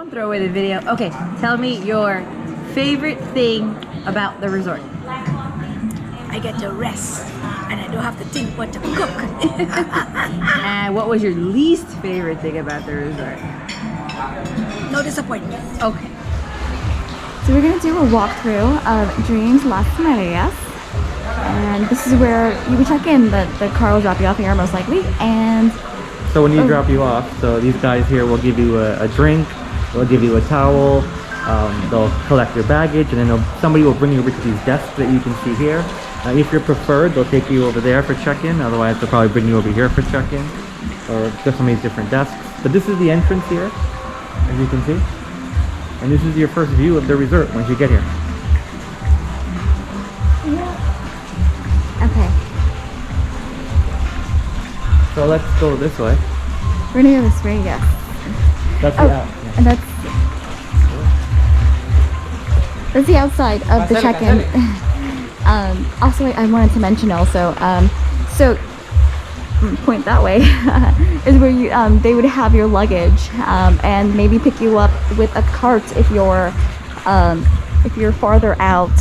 won't throw away the video. Okay, tell me your favorite thing about the resort. I get to rest and I don't have to think what to cook. And what was your least favorite thing about the resort? No disappointment. Okay. So we're gonna do a walkthrough of Dreams Las Mareas. And this is where you would check in. The car will drop you off here most likely. And so when you drop you off, so these guys here will give you a drink, they'll give you a towel, they'll collect your baggage, and then somebody will bring you over to these desks that you can see here. If you're preferred, they'll take you over there for check-in. Otherwise, they'll probably bring you over here for check-in, or just some of these different desks. But this is the entrance here, as you can see. And this is your first view of the resort once you get here. okay, So let's go this way. we're gonna go this way, yes. That's the out. Yeah. And that's the outside of the check-in. Also, I wanted to mention also, so point that way is where you they would have your luggage and maybe pick you up with a cart if you're farther out,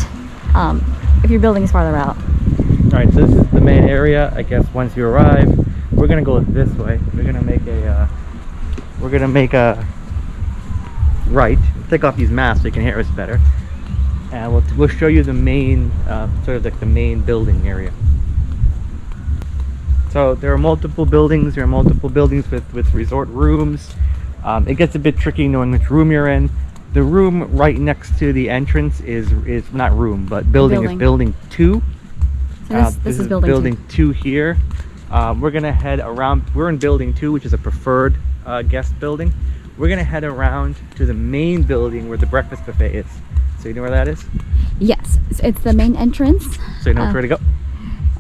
if your building is farther out. All right, so this is the main area. I guess once you arrive, we're gonna go this way. We're gonna make a right. Take off these masks so you can hear us better, and we'll show you the main sort of like the main building area. So there are multiple buildings. There are multiple buildings with resort rooms. It gets a bit tricky knowing which room you're in. The room right next to the entrance is not room, but building is building 2. So this is building 2 here. We're gonna head around. We're in building 2, which is a preferred guest building. We're gonna head around to the main building where the breakfast buffet is. So you know where that is? Yes, it's the main entrance. So you know where to go?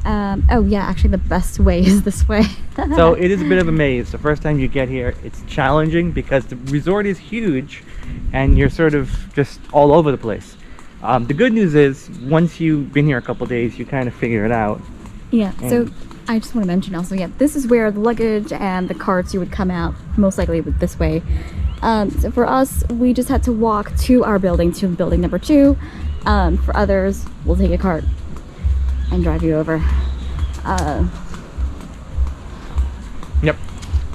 Oh yeah, actually the best way is this way. So it is a bit of a maze. The first time you get here, it's challenging because the resort is huge and you're sort of just all over the place. The good news is once you've been here a couple days, you kind of figure it out. Yeah, so I just want to mention also, yeah, this is where the luggage and the carts you would come out, most likely this way. So for us, we just had to walk to our building, to building number 2. For others, we'll take a cart and drive you over. Yep.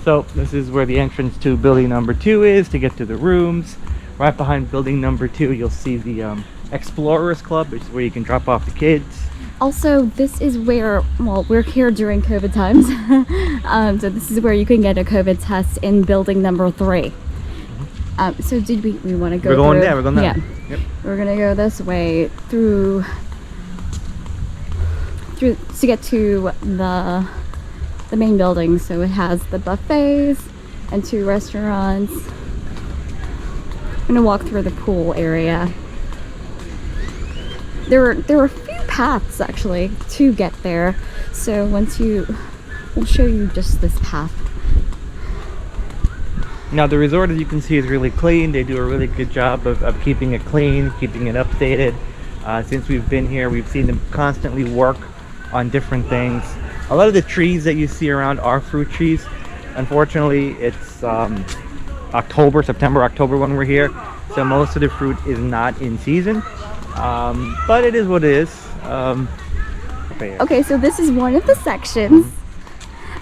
So this is where the entrance to building number 2 is to get to the rooms. Right behind building number 2, you'll see the Explorers Club, which is where you can drop off the kids. Also, this is where, well, we're here during COVID times. So this is where you can get a COVID test in building number 3. So did we want to go We're going through? there, we're going there. Yeah. Yep. We're gonna go this way through to get to the main building. So it has the buffets and 2 restaurants. I'm gonna walk through the pool area. There were a few paths actually to get there. So we'll show you just this path. Now the resort, as you can see, is really clean. They do a really good job of keeping it clean, keeping it updated. Since we've been here, we've seen them constantly work on different things. A lot of the trees that you see around are fruit trees. Unfortunately, it's September, October when we're here, so most of the fruit is not in season. But it is what it is. Okay, so this is one of the sections.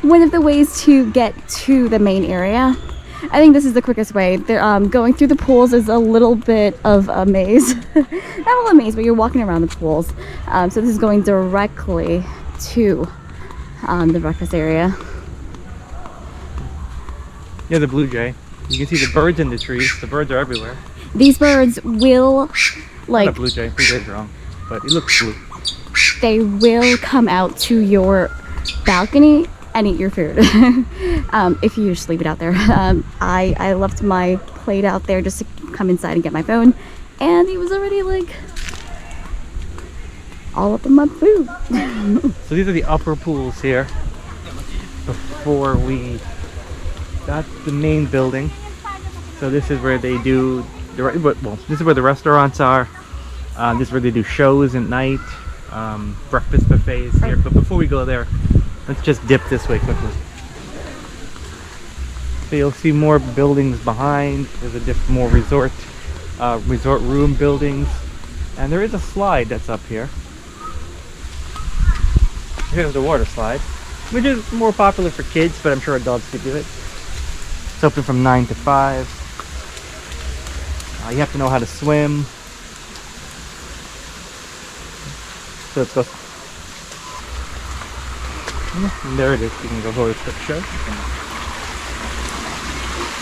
One of the ways to get to the main area. I think this is the quickest way. Going through the pools is a little bit of a maze. Not a maze, but you're walking around the pools. So this is going directly to the breakfast area. Yeah, the blue jay. You can see the birds in the trees. The birds are everywhere. These birds will, Not a blue jay. Blue jay's wrong, but it looks blue. they will come out to your balcony and eat your food if you just leave it out there. I left my plate out there just to come inside and get my phone, and he was already like all up in my food. So these are the upper pools here before we got the main building. So this is where they do this is where the restaurants are. This is where they do shows at night, breakfast buffets here. But before we go there, let's just dip this way quickly. So you'll see more buildings behind. There's more resort room buildings. And there is a slide that's up here. Here's the water slide, which is more popular for kids, but I'm sure adults could do it. It's open from 9 to 5. You have to know how to swim. So let's go. And there it is. You can go for a quick show.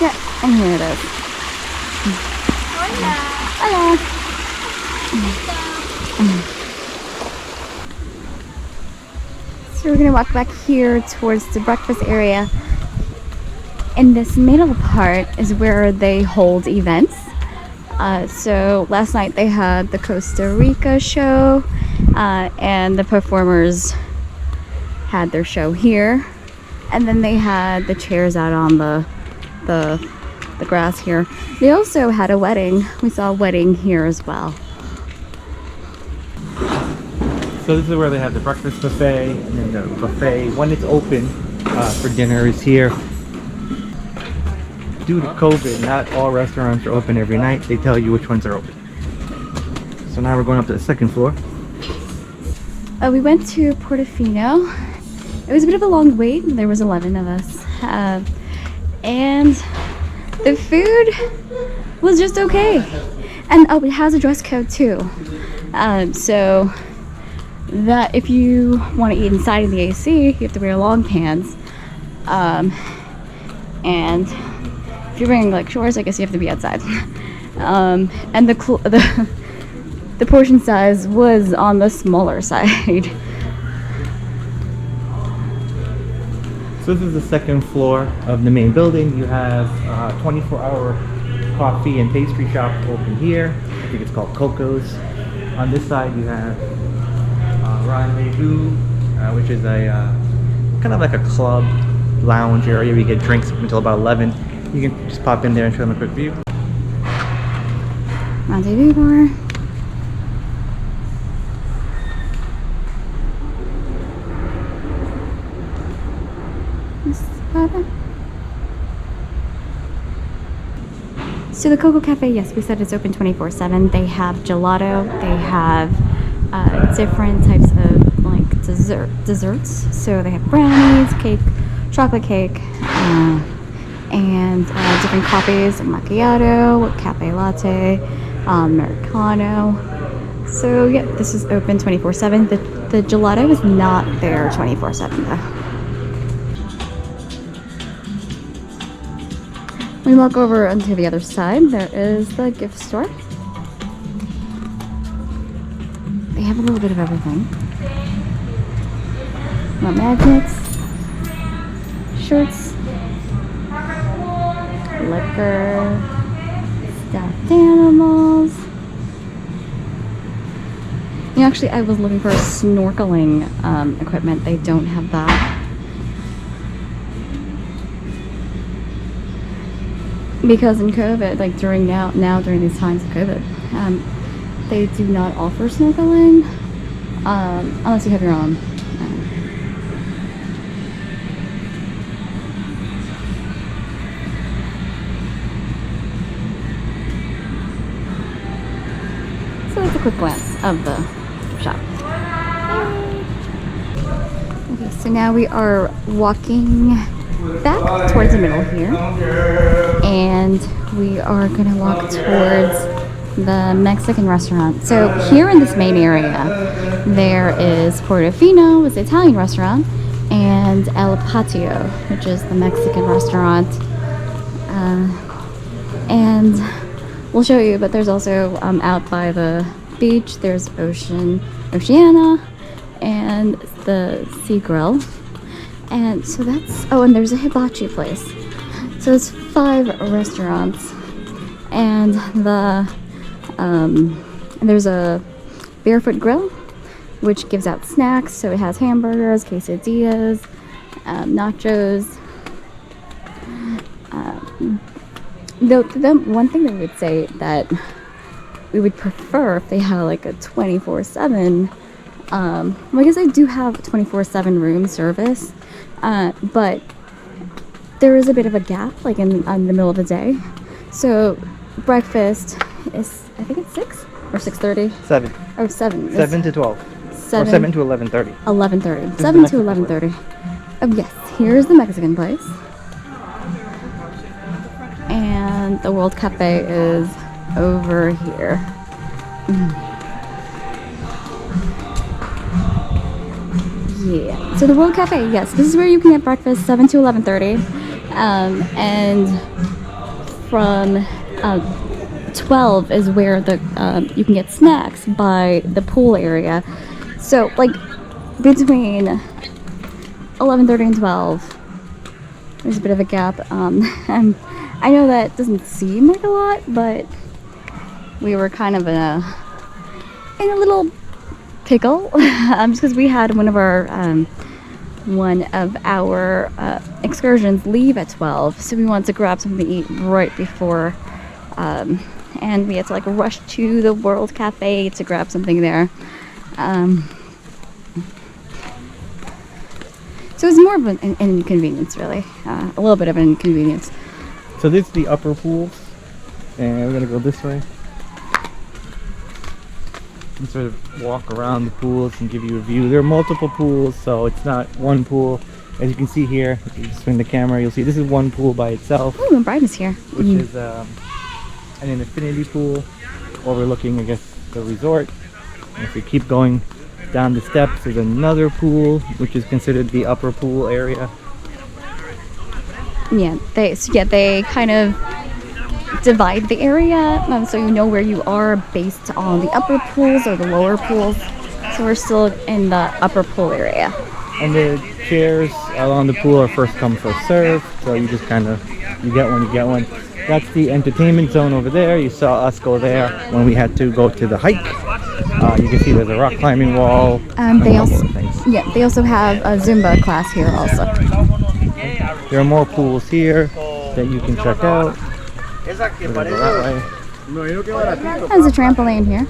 Yeah, and here it is. Hola. So we're gonna walk back here towards the breakfast area. And this middle part is where they hold events. So last night they had the Costa Rica show, and the performers had their show here. And then they had the chairs out on the grass here. They also had a wedding. We saw a wedding here as well. So this is where they have the breakfast buffet, and then the buffet when it's open for dinner is here. Due to COVID, not all restaurants are open every night. They tell you which ones are open. So now we're going up to the second floor. We went to Portofino. It was a bit of a long wait. There was 11 of us. And the food was just okay. And oh, it has a dress code too. So that if you want to eat inside in the AC, you have to wear long pants. And if you're wearing like shorts, I guess you have to be outside. And the portion size was on the smaller side. So this is the second floor of the main building. You have 24-hour coffee and pastry shop open here. I think it's called Coco's. On this side you have Rendezvous, which is a kind of like a club lounge area where you get drinks up until about 11. You can just pop in there and show them a quick view. Rendezvous bar. So the Coco Cafe, yes, we said it's open 24/7. They have gelato. They have different types of like desserts. So they have brownies, cake, chocolate cake, and different coffees, macchiato, cafe latte, americano. So yeah, this is open 24/7. The gelato is not there 24/7 though. We walk over onto the other side. There is the gift store. They have a little bit of everything. More magnets, shirts, liquor, stuffed animals. You know, actually, I was looking for snorkeling equipment. They don't have that. Because in COVID, like during these times of COVID, they do not offer snorkeling unless you have your own. So that's a quick glance of the shop. Okay, so now we are walking back towards the middle here, and we are gonna walk towards the Mexican restaurant. So here in this main area, there is Portofino, it's an Italian restaurant, and El Patio, which is the Mexican restaurant. And we'll show you, but there's also out by the beach, there's Oceana, and the Sea Grill. And so that's, oh, and there's a hibachi place. So it's 5 restaurants, and there's a Barefoot Grill, which gives out snacks. So it has hamburgers, quesadillas, nachos. One thing they would say that we would prefer if they had like a 24/7. Well, I guess I do have 24/7 room service. But there is a bit of a gap, like in the middle of the day. So breakfast is, I think it's 6 or 6:30. 7. Oh, 7. 7 to 12. Or 7 to 11:30. 11:30. is 7 the to Mexican 11:30. Oh yes, here's the Mexican place. And the World Cafe is over here. Yeah. So the World Cafe, yes, this is where you can get breakfast, 7 to 11:30. And from 12 is where the you can get snacks by the pool area. So like between 11:30 and 12, there's a bit of a gap. And I know that doesn't seem like a lot, but we were kind of in a little pickle just because we had one of our excursions leave at 12, so we wanted to grab something to eat right before, and we had to like rush to the World Cafe to grab something there. So it's more of an inconvenience, really, a little bit of an inconvenience. So this is the upper pools, and we're gonna go this way and sort of walk around the pools and give you a view. There are multiple pools, so it's not one pool. As you can see here, if you swing the camera, you'll see this is one pool by itself. Oh, and Brian is here. Which is an infinity pool overlooking, I guess, the resort. And if we keep going down the steps, there's another pool, which is considered the upper pool area. Yeah, they kind of divide the area, so you know where you are based on the upper pools or the lower pools. So we're still in the upper pool area. And the chairs along the pool are first come, first serve. So you just kind of, you get one. That's the entertainment zone over there. You saw us go there when we had to go to the hike. You can see there's a rock climbing wall. They also have a Zumba class here also. There are more pools here that you can check out. We're gonna go that way. There's a trampoline here.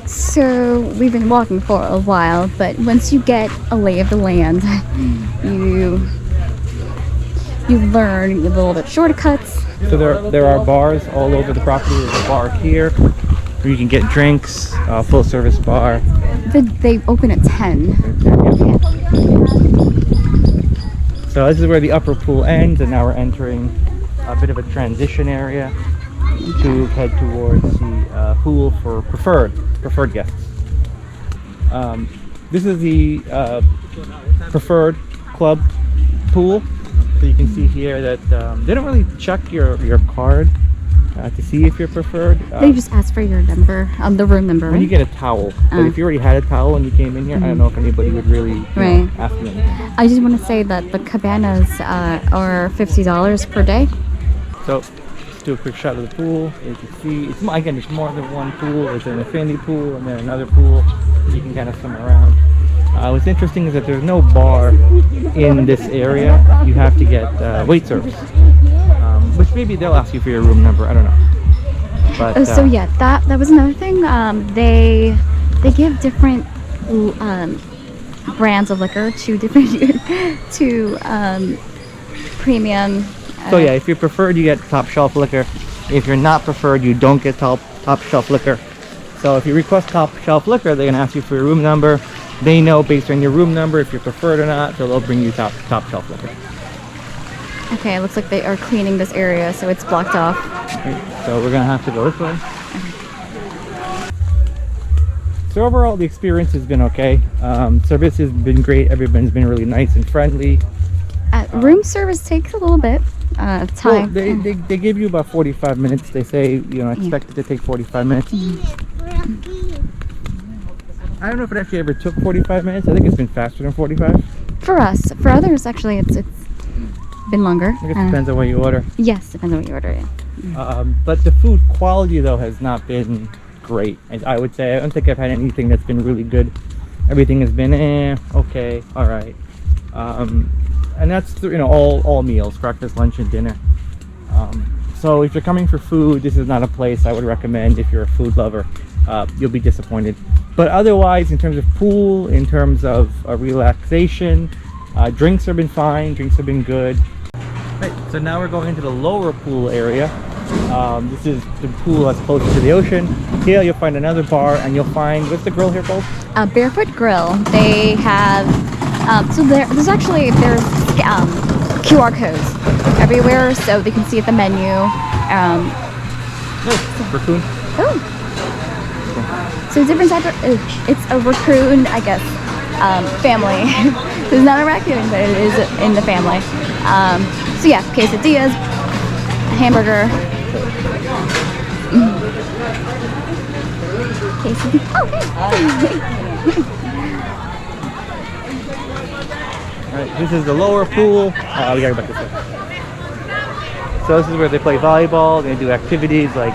So we've been walking for a while, but once you get a lay of the land, you learn a little bit shortcuts. So there are bars all over the property. There's a bar here where you can get drinks, full service bar. They open at 10. So this is where the upper pool ends, and now we're entering a bit of a transition area to head towards the pool for preferred guests. This is the preferred club pool. So you can see here that they don't really check your card to see if you're preferred. They just ask for your number, the room number. When you get a towel, but if you already had a towel when you came in here, I don't know if anybody would really ask you anything. I just want to say that the cabanas are $50 per day. So let's do a quick shot of the pool. As you can see, it's more than one pool. There's an infinity pool and then another pool. You can kind of swim around. What's interesting is that there's no bar in this area. You have to get wait service, which maybe they'll ask you for your room number. I don't know. But, so yeah, that was another thing. They give different brands of liquor to different premium. So yeah, if you're preferred, you get top shelf liquor. If you're not preferred, you don't get top shelf liquor. So if you request top shelf liquor, they're gonna ask you for your room number. They know based on your room number if you're preferred or not, so they'll bring you top shelf liquor. Okay, it looks like they are cleaning this area, so it's blocked off. Okay, so we're gonna have to go this way. So overall, the experience has been okay. Service has been great. Everyone's been really nice and friendly. Room service takes a little bit of time. Well, they give you about 45 minutes. They say, expect it to take 45 minutes. I don't know if it actually ever took 45 minutes. I think it's been faster than 45. For us. For others, actually, it's been longer. I guess it depends on what you order. Yes, depends on what you order, yeah. But the food quality, though, has not been great. I would say I don't think I've had anything that's been really good. Everything has been okay, all right. And that's all meals, breakfast, lunch, and dinner. So if you're coming for food, this is not a place I would recommend if you're a food lover. You'll be disappointed. But otherwise, in terms of pool, in terms of relaxation, drinks have been fine, drinks have been good. Right, so now we're going into the lower pool area. This is the pool that's closer to the ocean. Here you'll find another bar, and you'll find, what's the grill here called? Barefoot Grill. They have, so there's QR codes everywhere, so they can see at the menu. Oh, raccoon. Oh. So different type of, it's a raccoon, I guess, family. It's not a raccoon, but it is in the family. So yeah, quesadillas, hamburger. Quesadilla. Okay. Alright, this is the lower pool. We gotta go back this way. So this is where they play volleyball. They do activities like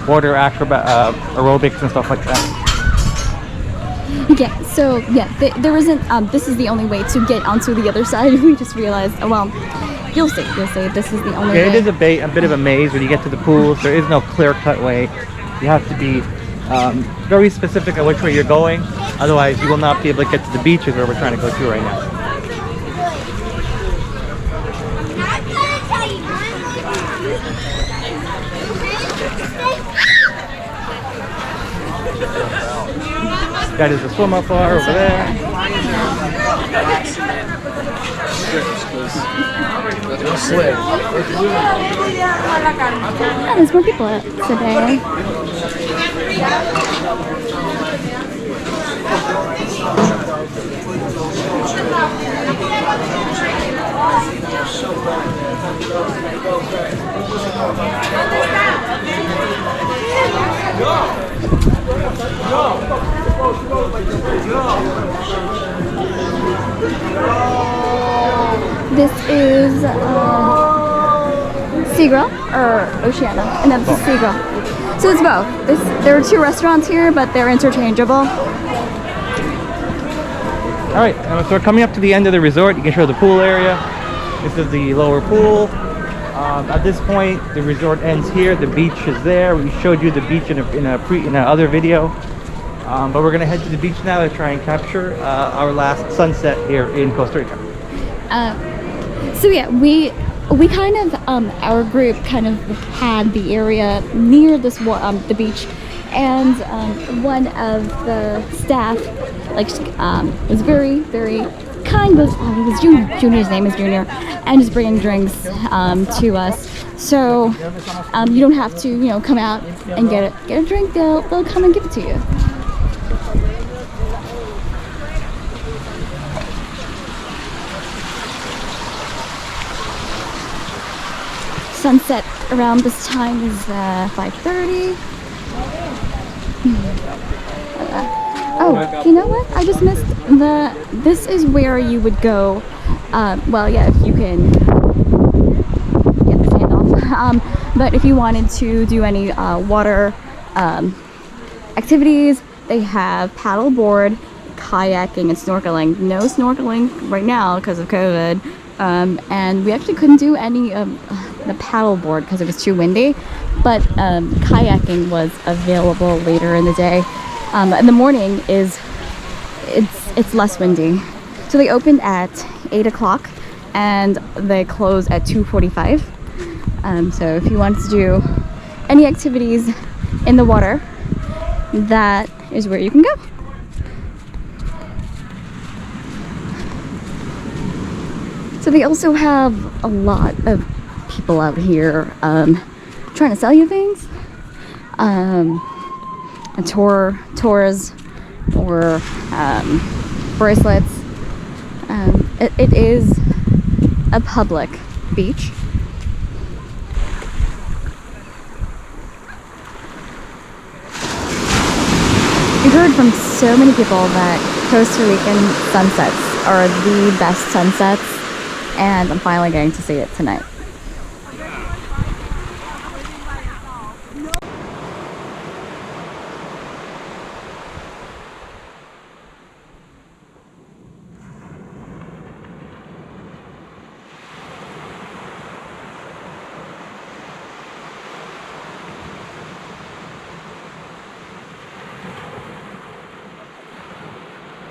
water aerobics and stuff like that. Yeah, so yeah, there isn't, this is the only way to get onto the other side. We just realized, oh, well, you'll see, this is the only way. It is a bit of a maze when you get to the pools. There is no clear-cut way. You have to be very specific on which way you're going. Otherwise, you will not be able to get to the beaches where we're trying to go to right now. That is the swim up bar over there. Oh, there's more people out today. This is Seagull or Oceana, and then this is Seagull. So it's both. There are two restaurants here, but they're interchangeable. All right, so we're coming up to the end of the resort. You can show the pool area. This is the lower pool. At this point, the resort ends here. The beach is there. We showed you the beach in a other video. But we're gonna head to the beach now to try and capture our last sunset here in Costa Rica. So yeah, we kind of our group kind of had the area near this the beach, and one of the staff was very kind. It was Junior's name is Junior, and just bringing drinks to us. So you don't have to come out and get a drink. They'll come and give it to you. Sunset around this time is 5:30. Oh, you know what? I just missed this is where you would go. Well, yeah, if you can get the sand off. But if you wanted to do any water activities, they have paddleboard, kayaking, and snorkeling. No snorkeling right now because of COVID. And we actually couldn't do any of the paddleboard because it was too windy, but kayaking was available later in the day. In the morning it's less windy. So they opened at 8 o'clock and they close at 2:45. So if you wanted to do any activities in the water, that is where you can go. So they also have a lot of people out here trying to sell you things, tours or bracelets. It is a public beach. We've heard from so many people that Costa Rican sunsets are the best sunsets, and I'm finally getting to see it tonight.